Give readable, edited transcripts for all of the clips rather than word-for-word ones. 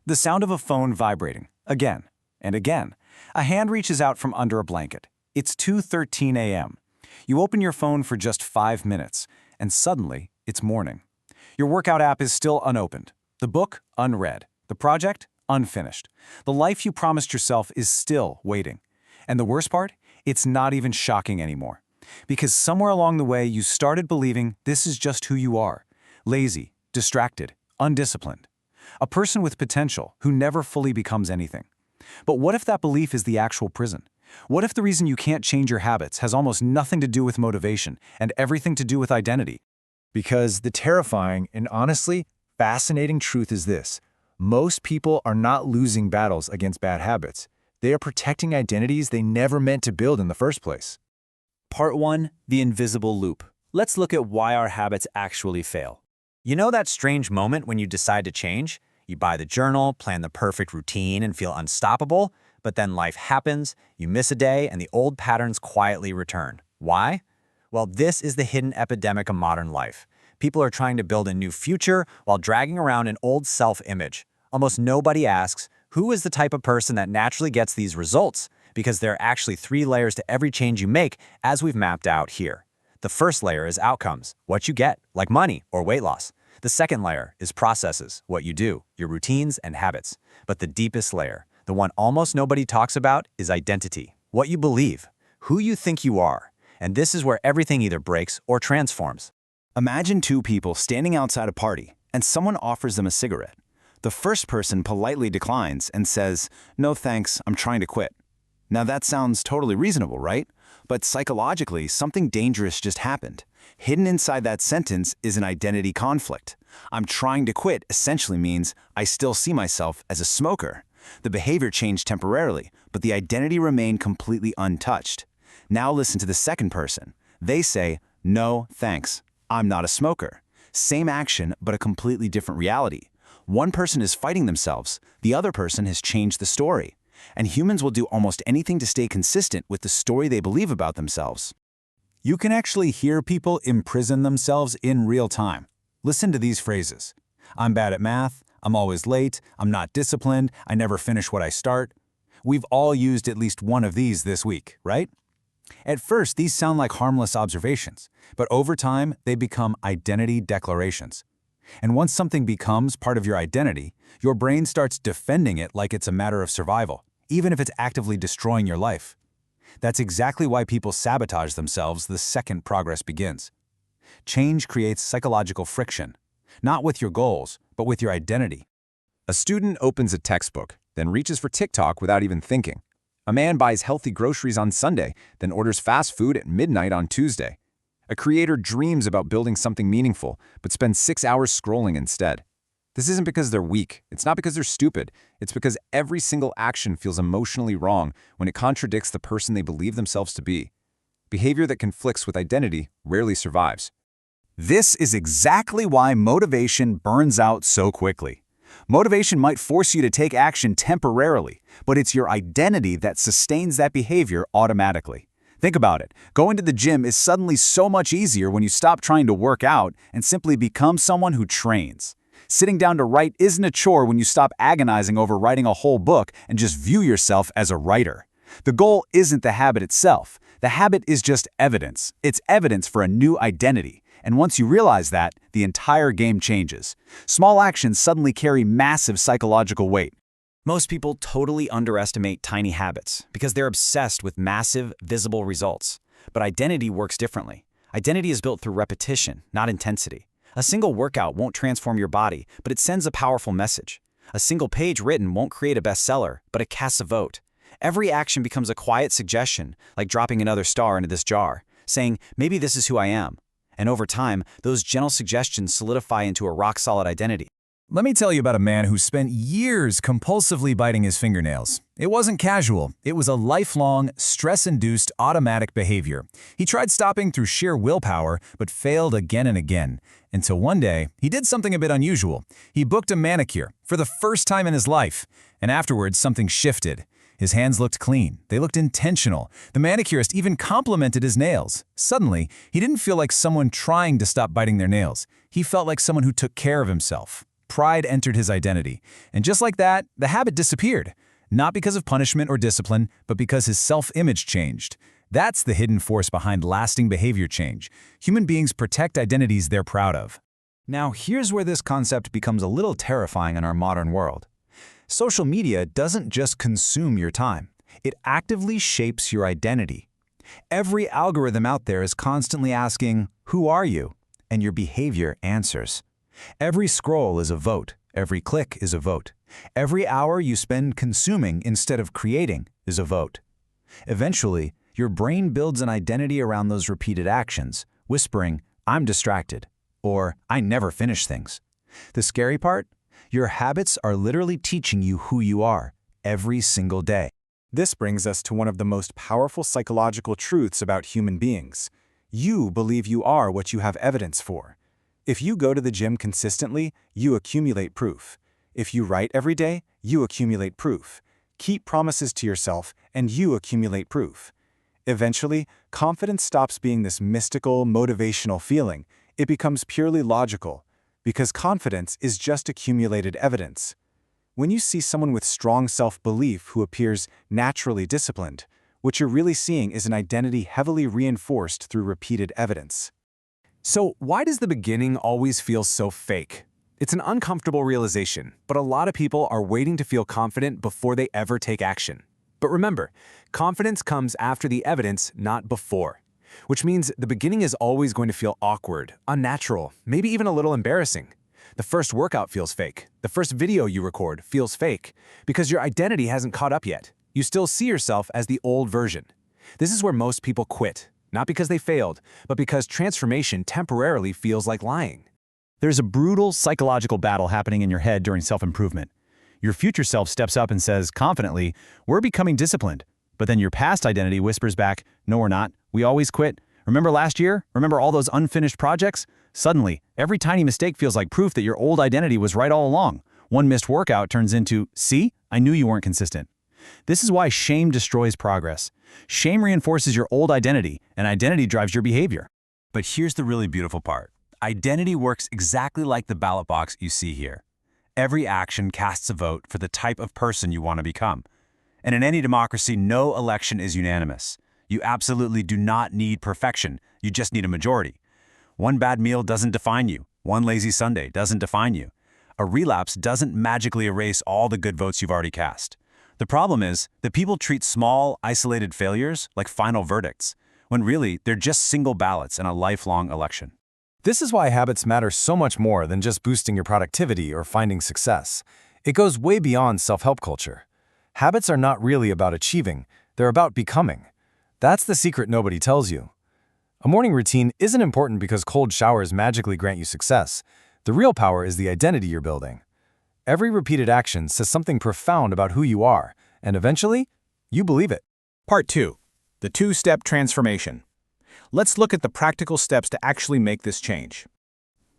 The sound of a phone vibrating, again and again. A hand reaches out from under a blanket. It's 2:13 a.m. You open your phone for just 5 minutes, and suddenly, it's morning. Your workout app is still unopened. The book, unread. The project, unfinished. The life you promised yourself is still waiting. And the worst part? It's not even shocking anymore. Because somewhere along the way, you started believing this is just who you are. Lazy, distracted, undisciplined. A person with potential who never fully becomes anything. But what if that belief is the actual prison? What if the reason you can't change your habits has almost nothing to do with motivation and everything to do with identity? Because the terrifying and honestly fascinating truth is this: most people are not losing battles against bad habits. They are protecting identities they never meant to build in the first place. Part 1. The invisible loop. Let's look at why our habits actually fail. You know that strange moment when you decide to change? You buy the journal, plan the perfect routine, and feel unstoppable, but then life happens, you miss a day, and the old patterns quietly return. Why? Well, this is the hidden epidemic of modern life. People are trying to build a new future while dragging around an old self-image. Almost nobody asks, who is the type of person that naturally gets these results? Because there are actually 3 layers to every change you make, as we've mapped out here. The first layer is outcomes, what you get, like money or weight loss. The second layer is processes, what you do, your routines and habits. But the deepest layer, the one almost nobody talks about, is identity, what you believe, who you think you are. And this is where everything either breaks or transforms. Imagine 2 people standing outside a party, and someone offers them a cigarette. The first person politely declines and says, "No thanks, I'm trying to quit." Now that sounds totally reasonable, right? But psychologically, something dangerous just happened. Hidden inside that sentence is an identity conflict. "I'm trying to quit" essentially means I still see myself as a smoker. The behavior changed temporarily, but the identity remained completely untouched. Now listen to the second person. They say, "No thanks, I'm not a smoker." Same action, but a completely different reality. One person is fighting themselves, the other person has changed the story. And humans will do almost anything to stay consistent with the story they believe about themselves. You can actually hear people imprison themselves in real time. Listen to these phrases. "I'm bad at math," "I'm always late," "I'm not disciplined," "I never finish what I start." We've all used at least one of these this week, right? At first, these sound like harmless observations, but over time, they become identity declarations. And once something becomes part of your identity, your brain starts defending it like it's a matter of survival, even if it's actively destroying your life. That's exactly why people sabotage themselves the second progress begins. Change creates psychological friction, not with your goals, but with your identity. A student opens a textbook, then reaches for TikTok without even thinking. A man buys healthy groceries on Sunday, then orders fast food at midnight on Tuesday. A creator dreams about building something meaningful, but spends 6 hours scrolling instead. This isn't because they're weak. It's not because they're stupid. It's because every single action feels emotionally wrong when it contradicts the person they believe themselves to be. Behavior that conflicts with identity rarely survives. This is exactly why motivation burns out so quickly. Motivation might force you to take action temporarily, but it's your identity that sustains that behavior automatically. Think about it. Going to the gym is suddenly so much easier when you stop trying to work out and simply become someone who trains. Sitting down to write isn't a chore when you stop agonizing over writing a whole book and just view yourself as a writer. The goal isn't the habit itself. The habit is just evidence. It's evidence for a new identity. And once you realize that, the entire game changes. Small actions suddenly carry massive psychological weight. Most people totally underestimate tiny habits because they're obsessed with massive, visible results. But identity works differently. Identity is built through repetition, not intensity. A single workout won't transform your body, but it sends a powerful message. A single page written won't create a bestseller, but it casts a vote. Every action becomes a quiet suggestion, like dropping another star into this jar, saying, maybe this is who I am. And over time, those gentle suggestions solidify into a rock-solid identity. Let me tell you about a man who spent years compulsively biting his fingernails. It wasn't casual. It was a lifelong, stress-induced automatic behavior. He tried stopping through sheer willpower, but failed again and again. Until one day, he did something a bit unusual. He booked a manicure for the first time in his life. And afterwards, something shifted. His hands looked clean. They looked intentional. The manicurist even complimented his nails. Suddenly, he didn't feel like someone trying to stop biting their nails. He felt like someone who took care of himself. Pride entered his identity. And just like that, the habit disappeared. Not because of punishment or discipline, but because his self-image changed. That's the hidden force behind lasting behavior change. Human beings protect identities they're proud of. Now, here's where this concept becomes a little terrifying in our modern world. Social media doesn't just consume your time. It actively shapes your identity. Every algorithm out there is constantly asking, "Who are you?" And your behavior answers. Every scroll is a vote. Every click is a vote. Every hour you spend consuming instead of creating is a vote. Eventually, your brain builds an identity around those repeated actions, whispering, "I'm distracted," or "I never finish things." The scary part? Your habits are literally teaching you who you are every single day. This brings us to one of the most powerful psychological truths about human beings. You believe you are what you have evidence for. If you go to the gym consistently, you accumulate proof. If you write every day, you accumulate proof. Keep promises to yourself, and you accumulate proof. Eventually, confidence stops being this mystical, motivational feeling. It becomes purely logical, because confidence is just accumulated evidence. When you see someone with strong self-belief who appears naturally disciplined, what you're really seeing is an identity heavily reinforced through repeated evidence. So why does the beginning always feel so fake? It's an uncomfortable realization, but a lot of people are waiting to feel confident before they ever take action. But remember, confidence comes after the evidence, not before. Which means the beginning is always going to feel awkward, unnatural, maybe even a little embarrassing. The first workout feels fake. The first video you record feels fake because your identity hasn't caught up yet. You still see yourself as the old version. This is where most people quit, not because they failed, but because transformation temporarily feels like lying. There's a brutal psychological battle happening in your head during self-improvement. Your future self steps up and says, confidently, "We're becoming disciplined." But then your past identity whispers back, "No, we're not. We always quit. Remember last year? Remember all those unfinished projects?" Suddenly, every tiny mistake feels like proof that your old identity was right all along. One missed workout turns into, "See? I knew you weren't consistent." This is why shame destroys progress. Shame reinforces your old identity, and identity drives your behavior. But here's the really beautiful part. Identity works exactly like the ballot box you see here. Every action casts a vote for the type of person you want to become. And in any democracy, no election is unanimous. You absolutely do not need perfection. You just need a majority. One bad meal doesn't define you. One lazy Sunday doesn't define you. A relapse doesn't magically erase all the good votes you've already cast. The problem is that people treat small, isolated failures like final verdicts, when really they're just single ballots in a lifelong election. This is why habits matter so much more than just boosting your productivity or finding success. It goes way beyond self-help culture. Habits are not really about achieving, they're about becoming. That's the secret nobody tells you. A morning routine isn't important because cold showers magically grant you success. The real power is the identity you're building. Every repeated action says something profound about who you are, and eventually, you believe it. Part 2. The two-step transformation. Let's look at the practical steps to actually make this change.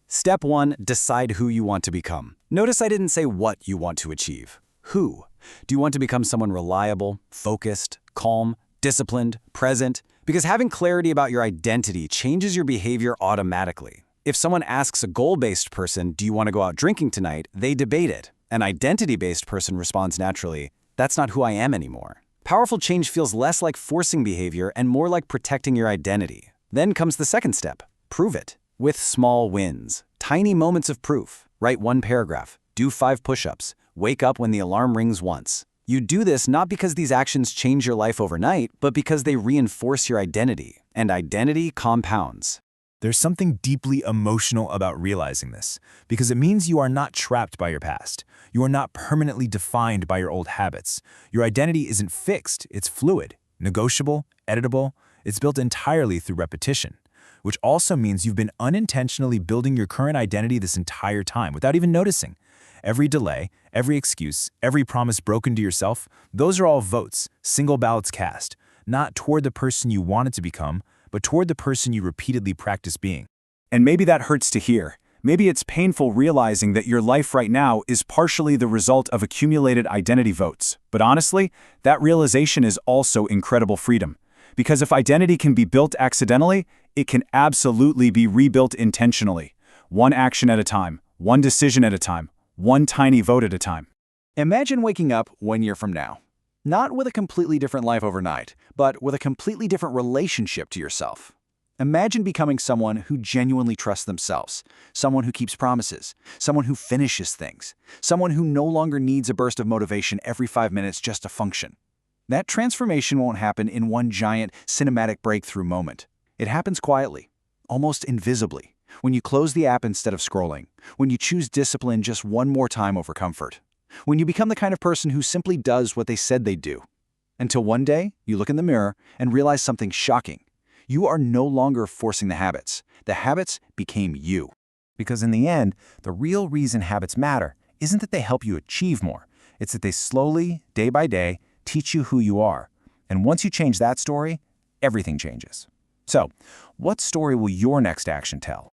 Step 1, decide who you want to become. Notice I didn't say what you want to achieve. Who? Do you want to become someone reliable, focused, calm, disciplined, present? Because having clarity about your identity changes your behavior automatically. If someone asks a goal-based person, "Do you want to go out drinking tonight?" they debate it. An identity-based person responds naturally, "That's not who I am anymore." Powerful change feels less like forcing behavior and more like protecting your identity. Then comes the second step, prove it. With small wins, tiny moments of proof. Write 1 paragraph, do 5 push-ups, wake up when the alarm rings once. You do this not because these actions change your life overnight, but because they reinforce your identity, and identity compounds. There's something deeply emotional about realizing this, because it means you are not trapped by your past. You are not permanently defined by your old habits. Your identity isn't fixed, it's fluid, negotiable, editable. It's built entirely through repetition, which also means you've been unintentionally building your current identity this entire time without even noticing. Every delay, every excuse, every promise broken to yourself, those are all votes, single ballots cast, not toward the person you wanted to become, but toward the person you repeatedly practice being. And maybe that hurts to hear. Maybe it's painful realizing that your life right now is partially the result of accumulated identity votes. But honestly, that realization is also incredible freedom. Because if identity can be built accidentally, it can absolutely be rebuilt intentionally. One action at a time, one decision at a time, one tiny vote at a time. Imagine waking up 1 year from now. Not with a completely different life overnight, but with a completely different relationship to yourself. Imagine becoming someone who genuinely trusts themselves, someone who keeps promises, someone who finishes things, someone who no longer needs a burst of motivation every 5 minutes just to function. That transformation won't happen in one giant cinematic breakthrough moment. It happens quietly, almost invisibly, when you close the app instead of scrolling, when you choose discipline just one more time over comfort, when you become the kind of person who simply does what they said they'd do. Until one day, you look in the mirror and realize something shocking. You are no longer forcing the habits. The habits became you. Because in the end, the real reason habits matter isn't that they help you achieve more. It's that they slowly, day by day, teach you who you are. And once you change that story, everything changes. So, what story will your next action tell?